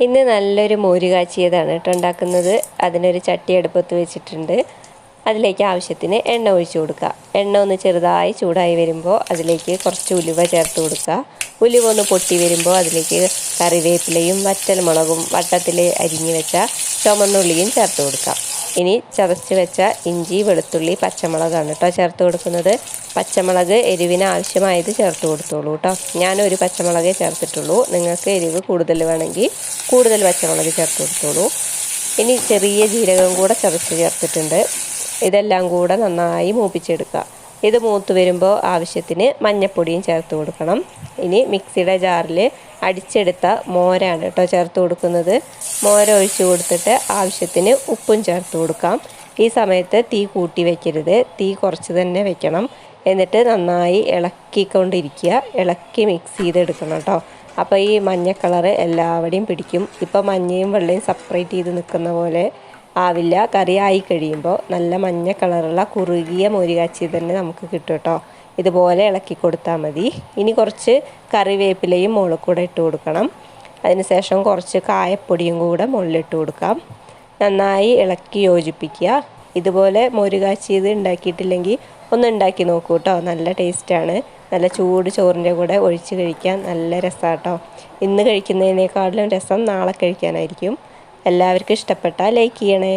ഇന്ന് നല്ലൊരു മോര് കാച്ചിയതാണ് കേട്ടോ ഉണ്ടാക്കുന്നത്. അതിനൊരു ചട്ടി അടുപ്പത്ത് വെച്ചിട്ടുണ്ട്. അതിലേക്ക് ആവശ്യത്തിന് എണ്ണ ഒഴിച്ചു കൊടുക്കുക. എണ്ണ ഒന്ന് ചെറുതായി ചൂടായി വരുമ്പോൾ അതിലേക്ക് കുറച്ച് ഉലുവ ചേർത്ത് കൊടുക്കുക. ഉലുവ ഒന്ന് പൊട്ടി വരുമ്പോൾ അതിലേക്ക് കറിവേപ്പിലയും വറ്റൽമുളകും വട്ടത്തിൽ അരിഞ്ഞു വെച്ച ചുമന്നുള്ളിയും ചേർത്ത് കൊടുക്കുക. ഇനി ചതച്ച് വെച്ച ഇഞ്ചി, വെളുത്തുള്ളി, പച്ചമുളകാണ് കേട്ടോ ചേർത്ത് കൊടുക്കുന്നത്. പച്ചമുളക് എരിവിന് ആവശ്യമായത് ചേർത്ത് കൊടുത്തോളൂ കേട്ടോ. ഞാനൊരു പച്ചമുളകേ ചേർത്തിട്ടുള്ളൂ. നിങ്ങൾക്ക് എരിവ് കൂടുതൽ വേണമെങ്കിൽ കൂടുതൽ പച്ചമുളക് ചേർത്ത് കൊടുത്തോളൂ. ഇനി ചെറിയ ജീരകം കൂടെ ചതച്ച് ചേർത്തിട്ടുണ്ട്. ഇതെല്ലാം കൂടെ നന്നായി മൂപ്പിച്ചെടുക്കുക. ഇത് മൂത്ത് വരുമ്പോൾ ആവശ്യത്തിന് മഞ്ഞൾപ്പൊടിയും ചേർത്ത് കൊടുക്കണം. ഇനി മിക്സിയുടെ ജാറിൽ അടിച്ചെടുത്ത മോരാണ് കേട്ടോ ചേർത്ത് കൊടുക്കുന്നത്. മോര ഒഴിച്ച് കൊടുത്തിട്ട് ആവശ്യത്തിന് ഉപ്പും ചേർത്ത് കൊടുക്കാം. ഈ സമയത്ത് തീ കൂട്ടി വയ്ക്കരുത്, തീ കുറച്ച് തന്നെ വെക്കണം. എന്നിട്ട് നന്നായി ഇളക്കിക്കൊണ്ടിരിക്കുക. ഇളക്കി മിക്സ് ചെയ്തെടുക്കണം കേട്ടോ. അപ്പോൾ ഈ മഞ്ഞ കളറ് എല്ലാവരുടെയും പിടിക്കും. ഇപ്പോൾ മഞ്ഞയും വെള്ളയും സെപ്പറേറ്റ് ചെയ്ത് നിൽക്കുന്ന പോലെ ആവില്ല. കറി ആയി കഴിയുമ്പോൾ നല്ല മഞ്ഞ കളറുള്ള കുറുകിയ മോര് കാച്ചി തന്നെ നമുക്ക് കിട്ടും കേട്ടോ. ഇതുപോലെ ഇളക്കി കൊടുത്താൽ മതി. ഇനി കുറച്ച് കറിവേപ്പിലയും മുകളിൽ കൂടെ ഇട്ട് കൊടുക്കണം. അതിനുശേഷം കുറച്ച് കായപ്പൊടിയും കൂടെ മുകളിലിട്ട് കൊടുക്കാം. നന്നായി ഇളക്കി യോജിപ്പിക്കുക. ഇതുപോലെ മോര് കാച്ചിയത് ഉണ്ടാക്കിയിട്ടില്ലെങ്കിൽ ഒന്ന് ഉണ്ടാക്കി നോക്കൂ കേട്ടോ. നല്ല ടേസ്റ്റാണ്. നല്ല ചൂട് ചോറിൻ്റെ കൂടെ ഒഴിച്ച് കഴിക്കാൻ നല്ല രസമാണ് കേട്ടോ. ഇന്ന് കഴിക്കുന്നതിനേക്കാളും രസം നാളെ കഴിക്കാനായിരിക്കും. എല്ലാവർക്കും ഇഷ്ടപ്പെട്ടാൽ ലൈക്ക് ചെയ്യണേ.